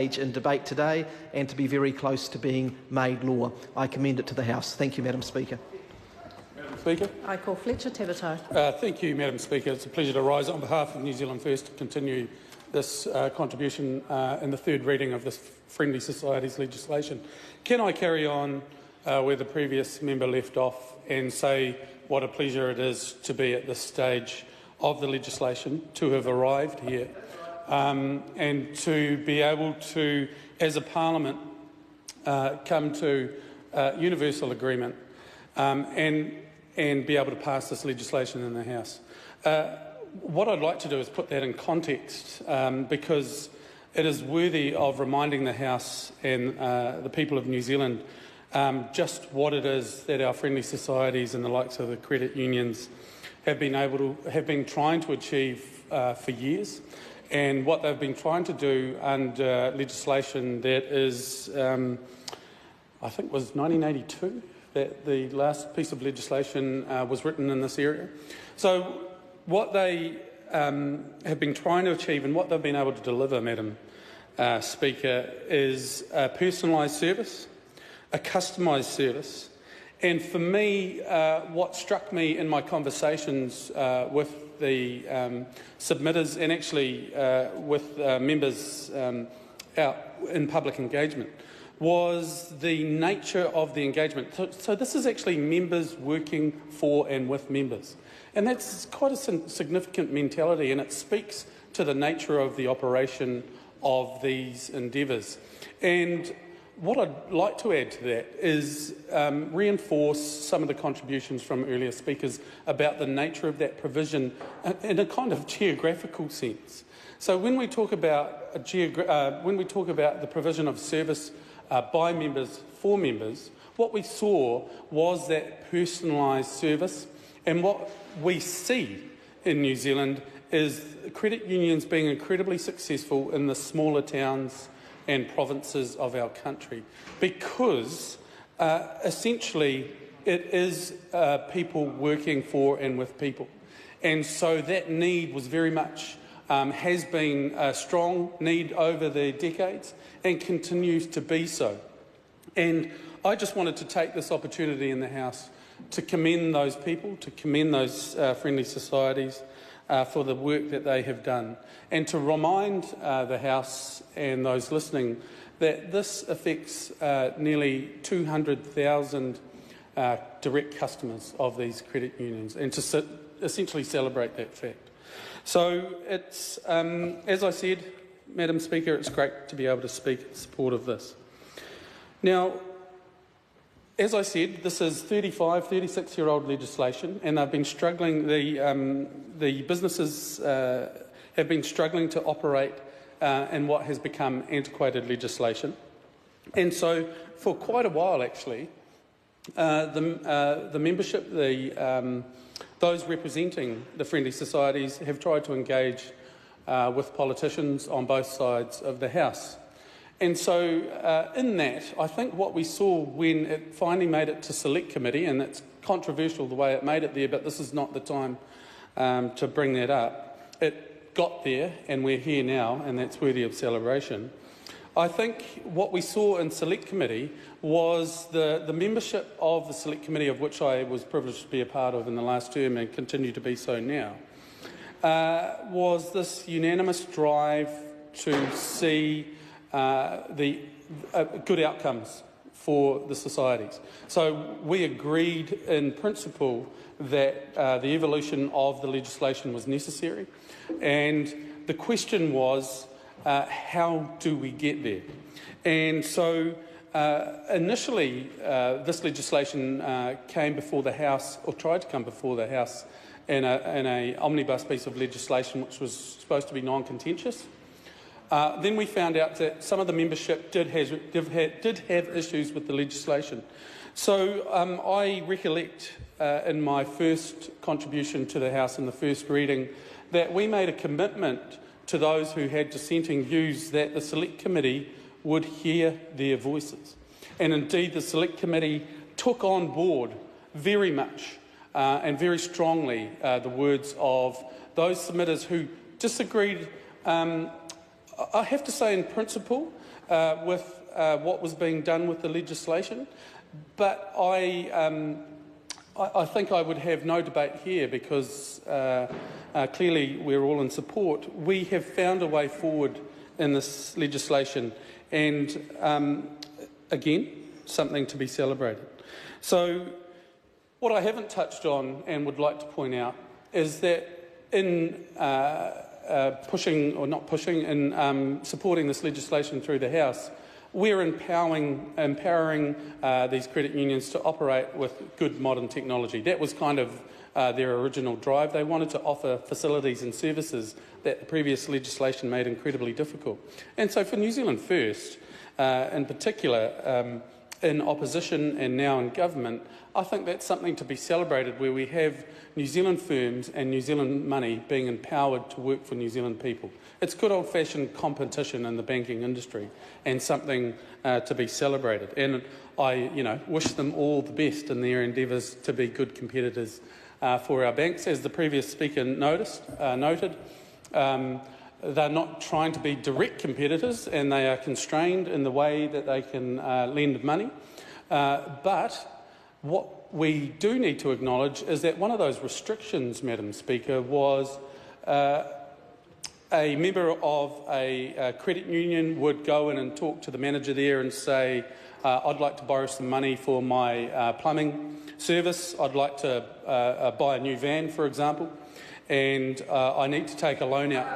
in debate today and to be very close to being made law. I commend it to the House. Thank you, Madam Speaker. Madam Speaker. I call Fletcher Tabuteau. Thank you, Madam Speaker. It's a pleasure to rise on behalf of New Zealand First to continue this contribution in the third reading of this Friendly Societies legislation. Can I carry on where the previous member left off and say what a pleasure it is to be at this stage of the legislation, to have arrived here and to be able to, as a parliament, come to universal agreement and be able to pass this legislation in the House. What I'd like to do is put that in context because it is worthy of reminding the House and the people of New Zealand just what it is that our friendly societies and the likes of the credit unions have been trying to achieve for years, and what they've been trying to do under legislation that is, I think, was 1982 that the last piece of legislation was written in this area. So what they have been trying to achieve and what they've been able to deliver, Madam Speaker, is a personalised service, a customised service. And for me, what struck me in my conversations with the submitters and actually with members out in public engagement was the nature of the engagement. So this is actually members working for and with members. And that's quite a significant mentality, and it speaks to the nature of the operation of these endeavours. And what I'd like to add to that is reinforce some of the contributions from earlier speakers about the nature of that provision in a kind of geographical sense. So when we talk about the provision of service by members for members, what we saw was that personalised service, and what we see in New Zealand is credit unions being incredibly successful in the smaller towns and provinces of our country, because essentially it is people working for and with people. And so that need was very much, has been a strong need over the decades and continues to be so. And I just wanted to take this opportunity in the House to commend those people, to commend those friendly societies for the work that they have done, and to remind the House and those listening that this affects nearly 200,000 direct customers of these credit unions, and to essentially celebrate that fact. So it's, as I said, Madam Speaker, it's great to be able to speak in support of this. Now, as I said, this is 36-year-old legislation, and they've been struggling. The businesses have been struggling to operate in what has become antiquated legislation, and so for quite a while, actually, the membership, those representing the friendly societies, have tried to engage with politicians on both sides of the House. And so in that, I think what we saw when it finally made it to Select Committee, and it's controversial the way it made it there, but this is not the time to bring that up. It got there, and we're here now, and that's worthy of celebration. I think what we saw in Select Committee was the membership of the Select Committee, of which I was privileged to be a part of in the last term and continue to be so now, was this unanimous drive to see good outcomes for the societies. So we agreed in principle that the evolution of the legislation was necessary, and the question was, how do we get there? And so initially this legislation came before the House, or tried to come before the House, in an omnibus piece of legislation which was supposed to be non-contentious. Then we found out that some of the membership did have issues with the legislation. So I recollect in my first contribution to the House in the first reading that we made a commitment to those who had dissenting views that the Select Committee would hear their voices. And indeed the Select Committee took on board very much and very strongly the words of those submitters who disagreed, I have to say in principle, with what was being done with the legislation, but I think I would have no debate here because clearly we're all in support. We have found a way forward in this legislation and, again, something to be celebrated. So what I haven't touched on and would like to point out is that in supporting this legislation through the House, we're empowering these credit unions to operate with good modern technology. That was kind of their original drive. They wanted to offer facilities and services that the previous legislation made incredibly difficult. And so for New Zealand First, in particular, in opposition and now in government, I think that's something to be celebrated, where we have New Zealand firms and New Zealand money being empowered to work for New Zealand people. It's good old-fashioned competition in the banking industry and something to be celebrated. And I, wish them all the best in their endeavours to be good competitors for our banks. As the previous speaker noted, they're not trying to be direct competitors, and they are constrained in the way that they can lend money. But what we do need to acknowledge is that one of those restrictions, Madam Speaker, was a member of a credit union would go in and talk to the manager there and say, I'd like to borrow some money for my plumbing service. I'd like to buy a new van, for example, and I need to take a loan out.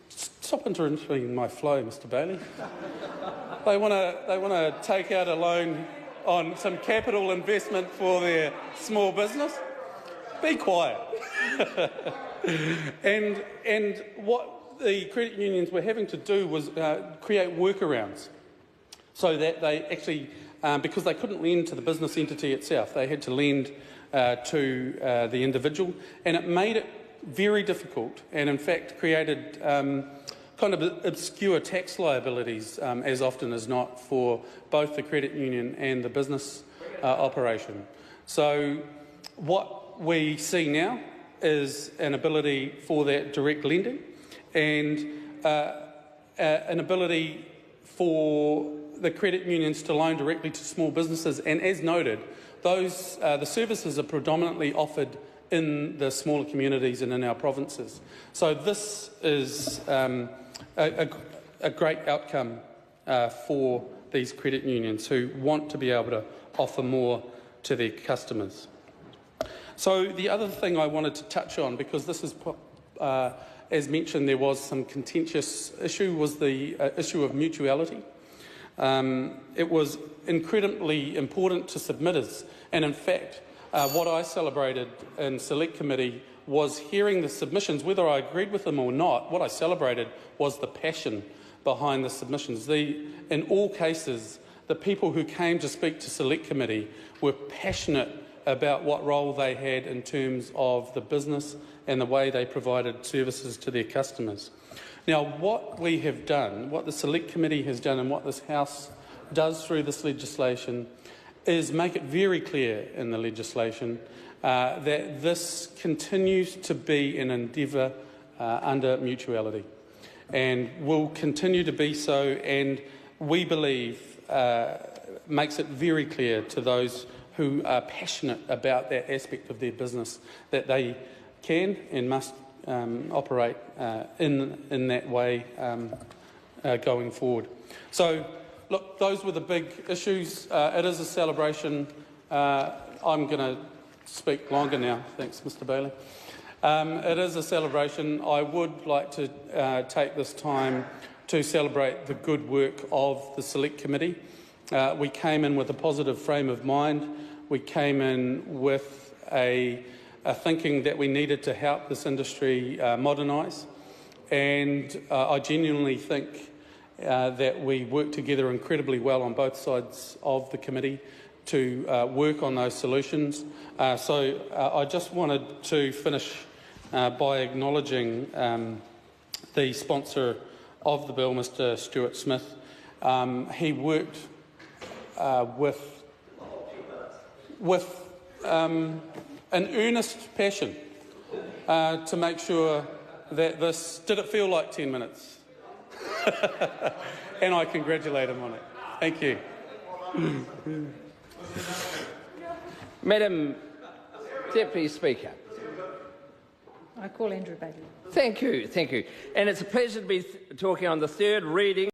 Stop interrupting my flow, Mr. Bailey. They want to take out a loan on some capital investment for their small business. Be quiet. And what the credit unions were having to do was create workarounds so that they actually, because they couldn't lend to the business entity itself, they had to lend to the individual, and it made it very difficult and in fact created kind of obscure tax liabilities as often as not for both the credit union and the business operation. So what we see now is an ability for that direct lending and an ability for the credit unions to loan directly to small businesses, and as noted, those the services are predominantly offered in the smaller communities and in our provinces. So this is a great outcome for these credit unions who want to be able to offer more to their customers. So the other thing I wanted to touch on, because this is, as mentioned, there was some contentious issue, was the issue of mutuality. It was incredibly important to submitters, and in fact, what I celebrated in Select Committee was hearing the submissions. Whether I agreed with them or not, what I celebrated was the passion behind the submissions. In all cases, the people who came to speak to Select Committee were passionate about what role they had in terms of the business and the way they provided services to their customers. Now, what we have done, what the Select Committee has done and what this House does through this legislation is make it very clear in the legislation that this continues to be an endeavour under mutuality and will continue to be so, and we believe makes it very clear to those who are passionate about that aspect of their business that they can and must operate in that way going forward. So, look, those were the big issues. It is a celebration. I'm going to speak longer now. Thanks, Mr. Bailey. It is a celebration. I would like to take this time to celebrate the good work of the Select Committee. We came in with a positive frame of mind. We came in with a thinking that we needed to help this industry modernise, and I genuinely think that we worked together incredibly well on both sides of the committee to work on those solutions. So I just wanted to finish by acknowledging the sponsor of the bill, Mr. Stuart Smith. He worked with an earnest passion to make sure that this... Did it feel like 10 minutes? And I congratulate him on it. Thank you. Madam Deputy Speaker. I call Andrew Bailey. Thank you, thank you. And it's a pleasure to be talking on the third reading